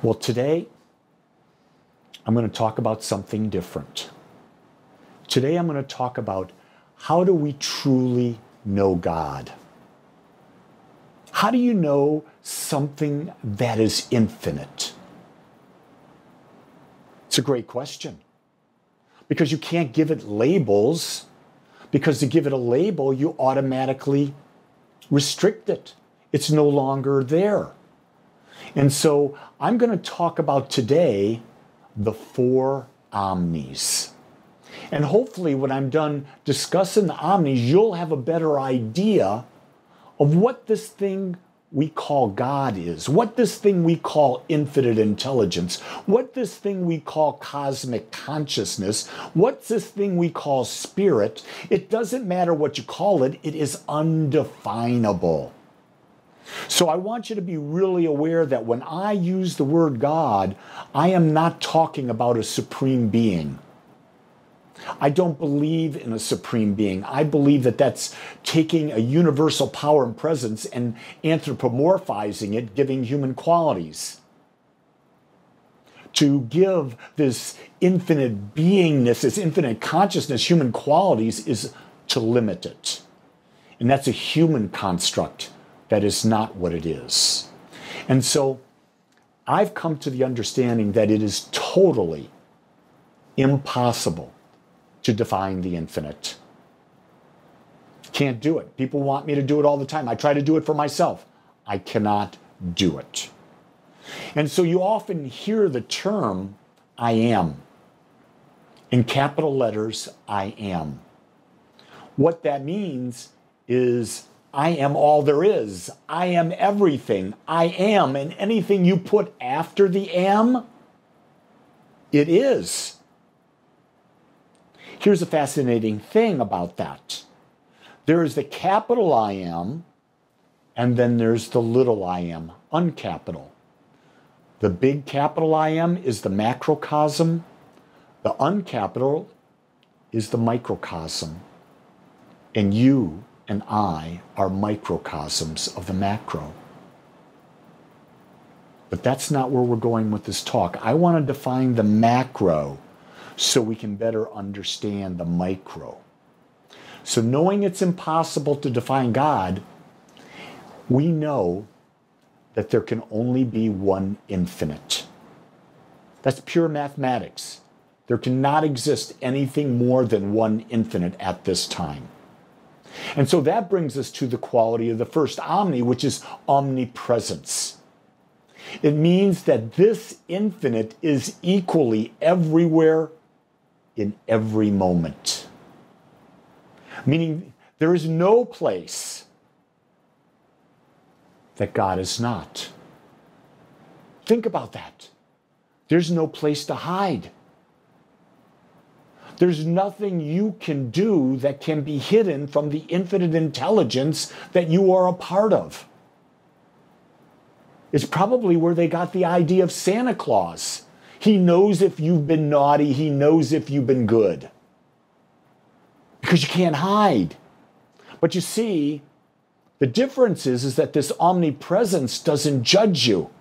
Well, today I'm going to talk about something different. Today I'm going to talk about how do we truly know God? How do you know something that is infinite? It's a great question because you can't give it labels, because to give it a label, you automatically restrict it. It's no longer there. And so I'm going to talk about today the four omnis. And hopefully when I'm done discussing the omnis, you'll have a better idea of what this thing we call God is, what this thing we call infinite intelligence, what this thing we call cosmic consciousness, what's this thing we call spirit. It doesn't matter what you call it, it is undefinable. So I want you to be really aware that when I use the word God, I am not talking about a supreme being. I don't believe in a supreme being. I believe that that's taking a universal power and presence and anthropomorphizing it, giving human qualities. To give this infinite beingness, this infinite consciousness, human qualities, is to limit it. And that's a human construct. That is not what it is. And so I've come to the understanding that it is totally impossible to define the infinite. Can't do it. People want me to do it all the time. I try to do it for myself. I cannot do it. And so you often hear the term, I am. In capital letters, I am. What that means is I am all there is. I am everything. I am. And anything you put after the am, it is. Here's a fascinating thing about that. There is the capital I am, and then there's the little I am, uncapital. The big capital I am is the macrocosm. The uncapital is the microcosm. And you and I are microcosms of the macro. But that's not where we're going with this talk. I want to define the macro so we can better understand the micro. So knowing it's impossible to define God, we know that there can only be one infinite. That's pure mathematics. There cannot exist anything more than one infinite at this time. And so that brings us to the quality of the first omni, which is omnipresence. It means that this infinite is equally everywhere in every moment. Meaning there is no place that God is not. Think about that. There's no place to hide. There's nothing you can do that can be hidden from the infinite intelligence that you are a part of. It's probably where they got the idea of Santa Claus. He knows if you've been naughty, he knows if you've been good. Because you can't hide. But you see, the difference is that this omnipresence doesn't judge you.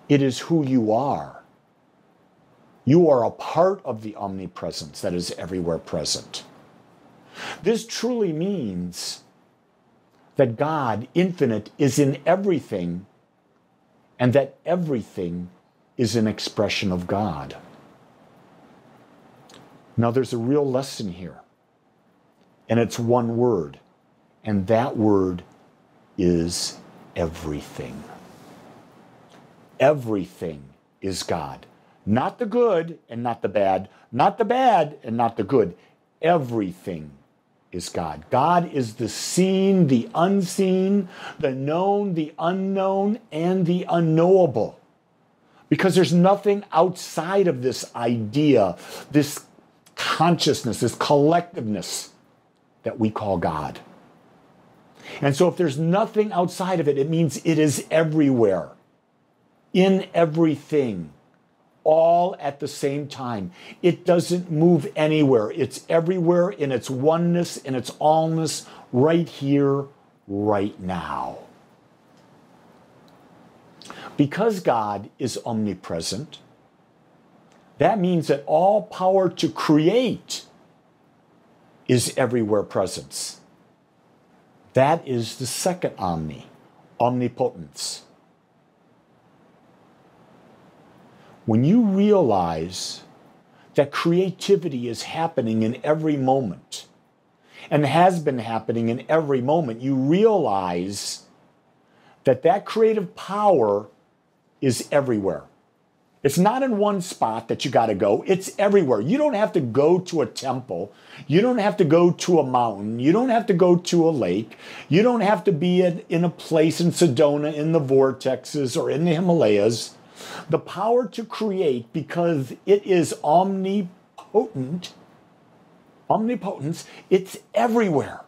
It is who you are. You are a part of the omnipresence that is everywhere present. This truly means that God, infinite, is in everything, and that everything is an expression of God. Now there's a real lesson here, and it's one word, and that word is everything. Everything is God. Not the good and not the bad, not the bad and not the good. Everything is God. God is the seen, the unseen, the known, the unknown, and the unknowable. Because there's nothing outside of this idea, this consciousness, this collectiveness that we call God. And so if there's nothing outside of it, it means it is everywhere, in everything, all at the same time. It doesn't move anywhere. It's everywhere in its oneness, in its allness, right here, right now. Because God is omnipresent, that means that all power to create is everywhere presence. That is the second omni, omnipotence. When you realize that creativity is happening in every moment and has been happening in every moment, you realize that that creative power is everywhere. It's not in one spot that you got to go. It's everywhere. You don't have to go to a temple. You don't have to go to a mountain. You don't have to go to a lake. You don't have to be in a place in Sedona, in the vortexes, or in the Himalayas. The power to create, because it is omnipotence, it's everywhere.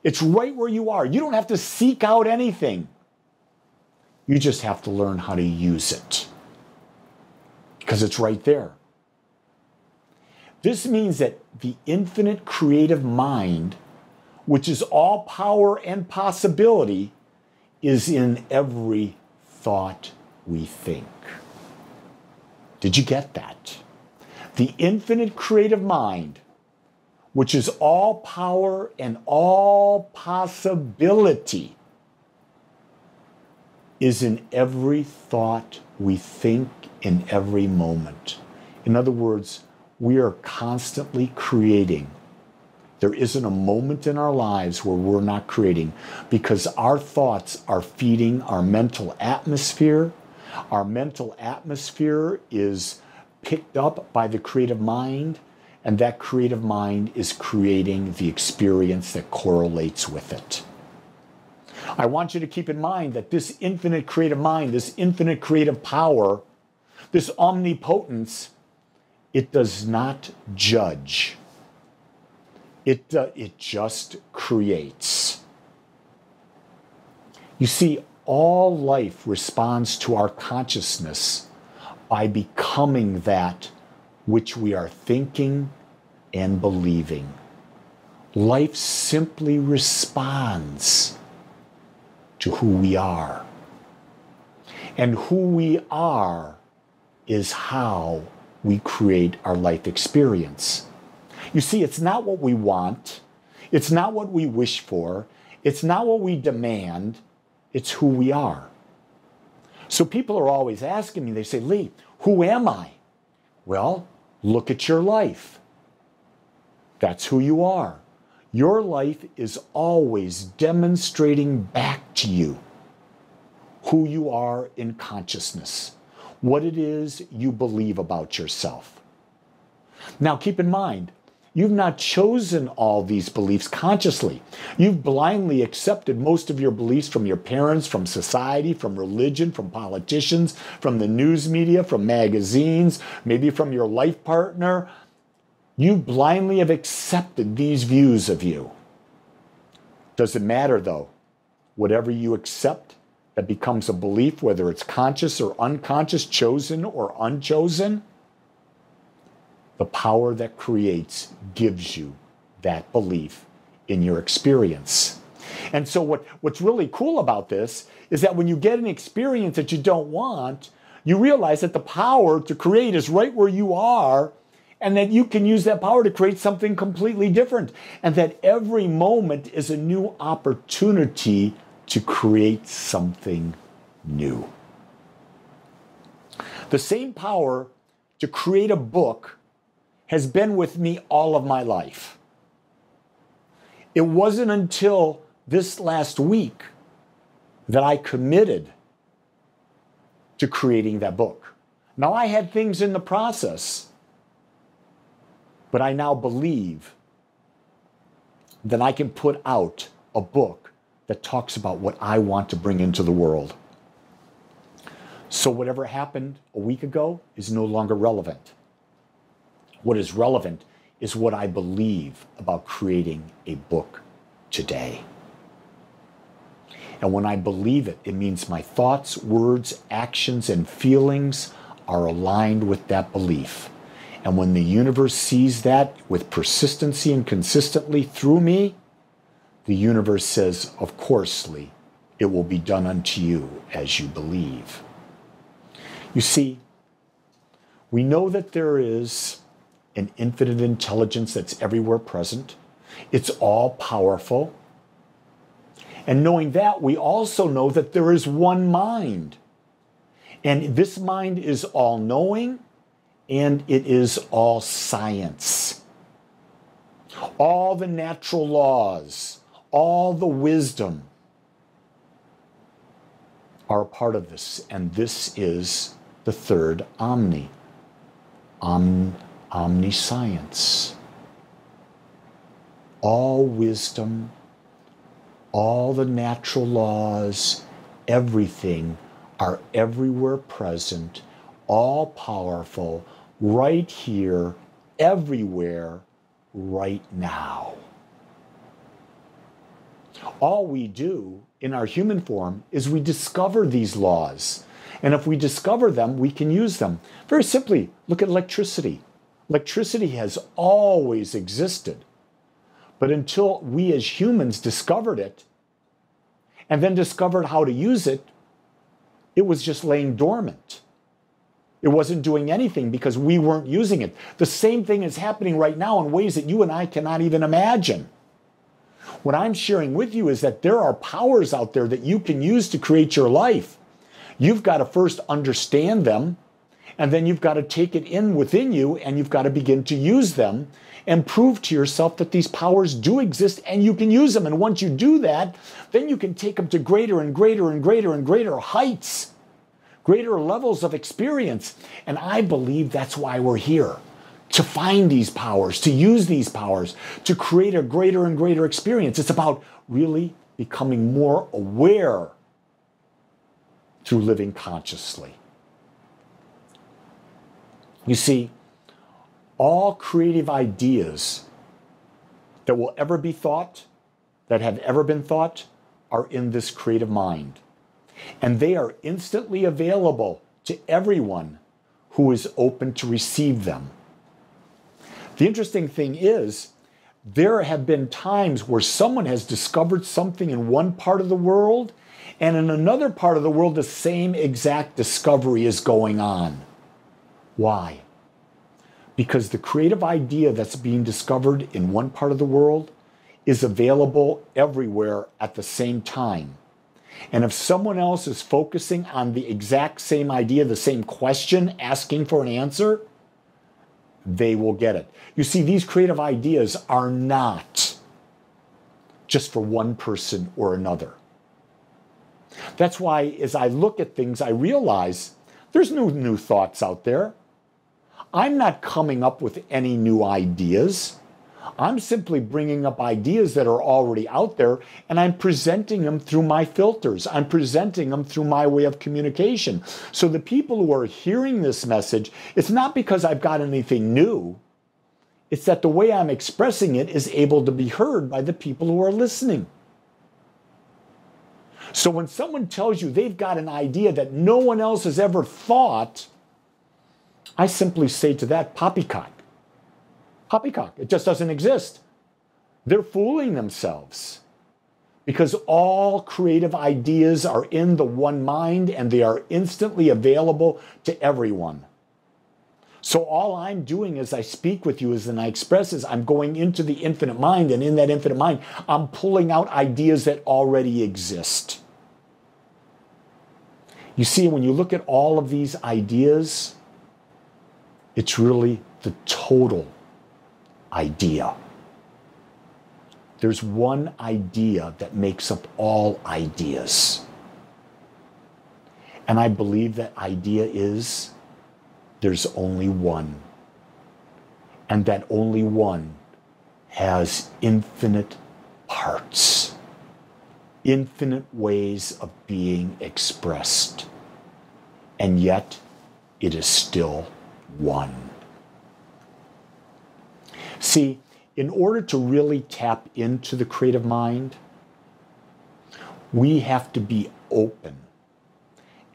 It's right where you are. You don't have to seek out anything. You just have to learn how to use it, because it's right there. This means that the infinite creative mind, which is all power and possibility, is in every thought we think. Did you get that? The infinite creative mind, which is all power and all possibility, is in every thought we think in every moment. In other words, we are constantly creating. There isn't a moment in our lives where we're not creating, because our thoughts are feeding our mental atmosphere. Our mental atmosphere is picked up by the creative mind, and that creative mind is creating the experience that correlates with it. I want you to keep in mind that this infinite creative mind, this infinite creative power, this omnipotence, it does not judge. It just creates. You see, all life responds to our consciousness by becoming that which we are thinking and believing. Life simply responds to who we are. And who we are is how we create our life experience. You see, it's not what we want. It's not what we wish for. It's not what we demand. It's who we are. So people are always asking me, they say, Lee, who am I? Well, look at your life. That's who you are. Your life is always demonstrating back to you who you are in consciousness, what it is you believe about yourself. Now, keep in mind, you've not chosen all these beliefs consciously. You've blindly accepted most of your beliefs from your parents, from society, from religion, from politicians, from the news media, from magazines, maybe from your life partner. You blindly have accepted these views of you. Doesn't matter, though. Whatever you accept that becomes a belief, whether it's conscious or unconscious, chosen or unchosen, the power that creates gives you that belief in your experience. And so what's really cool about this is that when you get an experience that you don't want, you realize that the power to create is right where you are, and that you can use that power to create something completely different, and that every moment is a new opportunity to create something new. The same power to create a book has been with me all of my life. It wasn't until this last week that I committed to creating that book. Now, I had things in the process, but I now believe that I can put out a book that talks about what I want to bring into the world. So whatever happened a week ago is no longer relevant. What is relevant is what I believe about creating a book today. And when I believe it, it means my thoughts, words, actions, and feelings are aligned with that belief. And when the universe sees that with persistency and consistently through me, the universe says, of course, Lee, it will be done unto you as you believe. You see, we know that there is an infinite intelligence that's everywhere present. It's all powerful. And knowing that, we also know that there is one mind. And this mind is all knowing, and it is all science. All the natural laws, all the wisdom are a part of this. And this is the third omni, omniscience. All wisdom, all the natural laws, everything are everywhere present, all powerful, right here, everywhere, right now. All we do in our human form is we discover these laws. And if we discover them, we can use them. Very simply, look at electricity. Electricity has always existed. But until we as humans discovered it, and then discovered how to use it, it was just laying dormant. It wasn't doing anything because we weren't using it. The same thing is happening right now in ways that you and I cannot even imagine. What I'm sharing with you is that there are powers out there that you can use to create your life. You've got to first understand them, and then you've got to take it in within you, and you've got to begin to use them and prove to yourself that these powers do exist and you can use them. And once you do that, then you can take them to greater and greater and greater and greater heights, greater levels of experience. And I believe that's why we're here, to find these powers, to use these powers, to create a greater and greater experience. It's about really becoming more aware through living consciously. You see, all creative ideas that will ever be thought, that have ever been thought, are in this creative mind. And they are instantly available to everyone who is open to receive them. The interesting thing is, there have been times where someone has discovered something in one part of the world, and in another part of the world, the same exact discovery is going on. Why? Because the creative idea that's being discovered in one part of the world is available everywhere at the same time. And if someone else is focusing on the exact same idea, the same question, asking for an answer, they will get it. You see, these creative ideas are not just for one person or another. That's why as I look at things, I realize there's no new thoughts out there. I'm not coming up with any new ideas. I'm simply bringing up ideas that are already out there, and I'm presenting them through my filters. I'm presenting them through my way of communication. So the people who are hearing this message, it's not because I've got anything new. It's that the way I'm expressing it is able to be heard by the people who are listening. So when someone tells you they've got an idea that no one else has ever thought, I simply say to that, poppycock. Poppycock. It just doesn't exist. They're fooling themselves because all creative ideas are in the one mind and they are instantly available to everyone. So all I'm doing as I speak with you and I express is I'm going into the infinite mind, and in that infinite mind, I'm pulling out ideas that already exist. You see, when you look at all of these ideas, it's really the total idea. There's one idea that makes up all ideas. And I believe that idea is there's only one. And that only one has infinite parts, infinite ways of being expressed. And yet, it is still one. See, in order to really tap into the creative mind, we have to be open.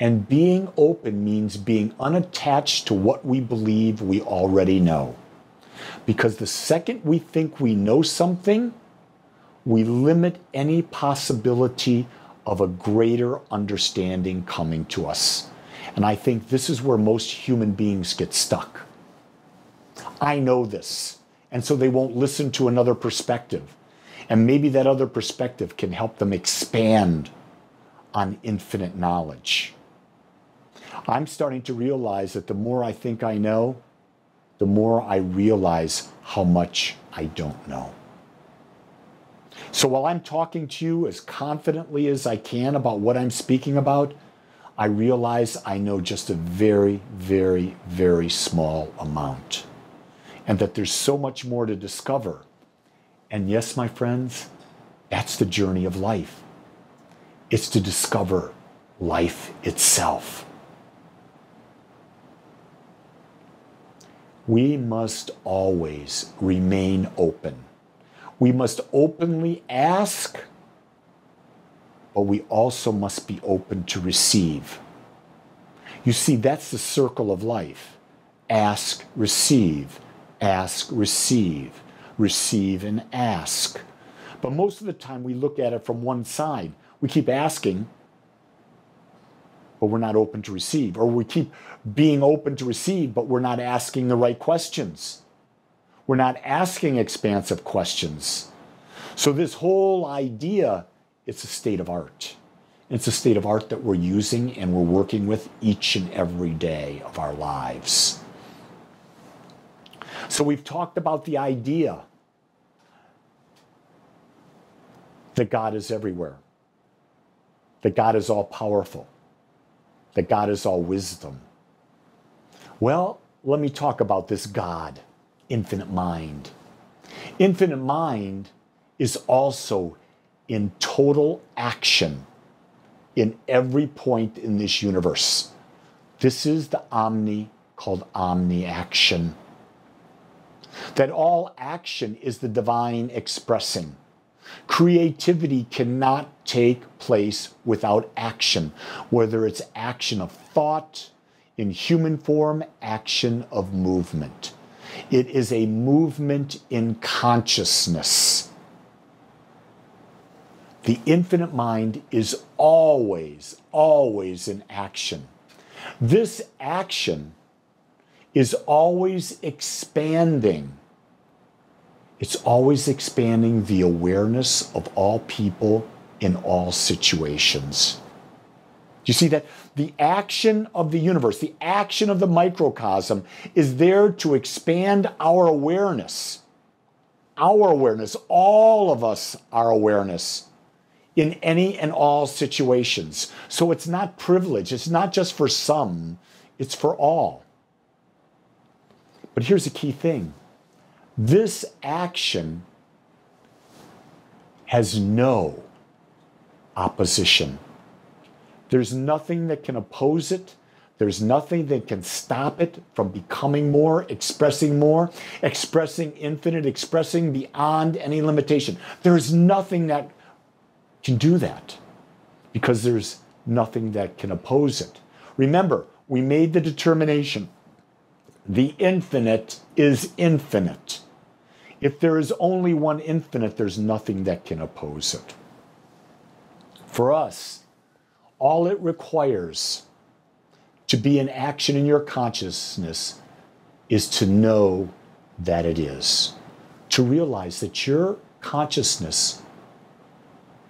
And being open means being unattached to what we believe we already know. Because the second we think we know something, we limit any possibility of a greater understanding coming to us. And I think this is where most human beings get stuck. I know this. And so they won't listen to another perspective. And maybe that other perspective can help them expand on infinite knowledge. I'm starting to realize that the more I think I know, the more I realize how much I don't know. So while I'm talking to you as confidently as I can about what I'm speaking about, I realize I know just a very, very, very small amount. And that there's so much more to discover. And yes, my friends, that's the journey of life. It's to discover life itself. We must always remain open. We must openly ask, but we also must be open to receive. You see, that's the circle of life. Ask, receive, receive and ask. But most of the time we look at it from one side. We keep asking, but we're not open to receive. Or we keep being open to receive, but we're not asking the right questions. We're not asking expansive questions. So this whole idea, it's a state of art. It's a state of art that we're using and we're working with each and every day of our lives. So we've talked about the idea that God is everywhere, that God is all powerful, that God is all wisdom. Well, let me talk about this God, infinite mind. Infinite mind is also in total action in every point in this universe. This is the omni called omni-action. That all action is the divine expressing. Creativity cannot take place without action, whether it's action of thought, in human form, action of movement. It is a movement in consciousness. The infinite mind is always, always in action. This action is always expanding. It's always expanding the awareness of all people in all situations. Do you see that? The action of the universe, the action of the microcosm is there to expand our awareness. Our awareness, all of us, our awareness in any and all situations. So it's not privilege. It's not just for some. It's for all. But here's the key thing. This action has no opposition. There's nothing that can oppose it. There's nothing that can stop it from becoming more, expressing infinite, expressing beyond any limitation. There's nothing that can do that because there's nothing that can oppose it. Remember, we made the determination. The infinite is infinite. If there is only one infinite, there's nothing that can oppose it. For us, all it requires to be in action in your consciousness is to know that it is. To realize that your consciousness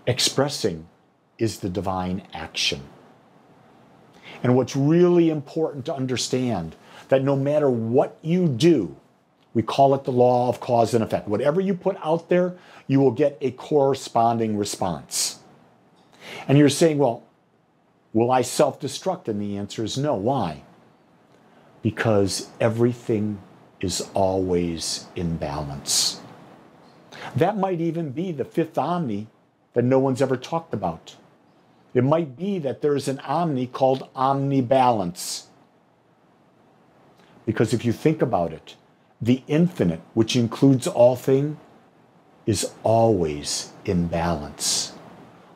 expressing is the divine action. And what's really important to understand, that no matter what you do, we call it the law of cause and effect. Whatever you put out there, you will get a corresponding response. And you're saying, well, will I self-destruct? And the answer is no. Why? Because everything is always in balance. That might even be the fifth omni that no one's ever talked about. It might be that there's an omni called omnibalance. Because if you think about it, the infinite, which includes all things, is always in balance.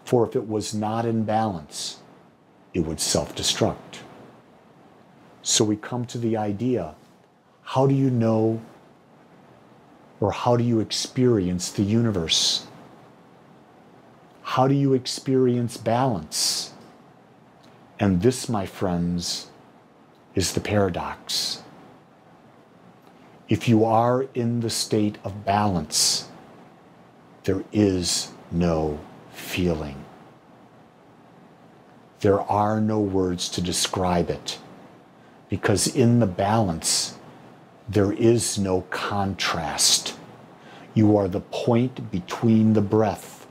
For if it was not in balance, it would self-destruct. So we come to the idea, how do you know or how do you experience the universe? How do you experience balance? And this, my friends, is the paradox. If you are in the state of balance, there is no feeling. There are no words to describe it, because in the balance, there is no contrast. You are the point between the breath.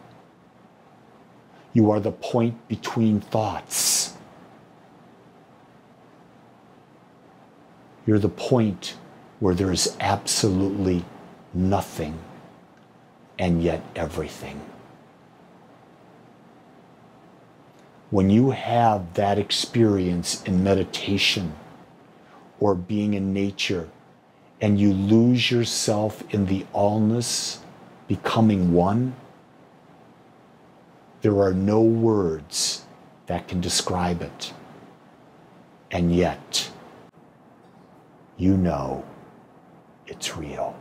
You are the point between thoughts. You're the point where there is absolutely nothing and yet everything. When you have that experience in meditation or being in nature, and you lose yourself in the allness, becoming one, there are no words that can describe it. And yet, you know it's real.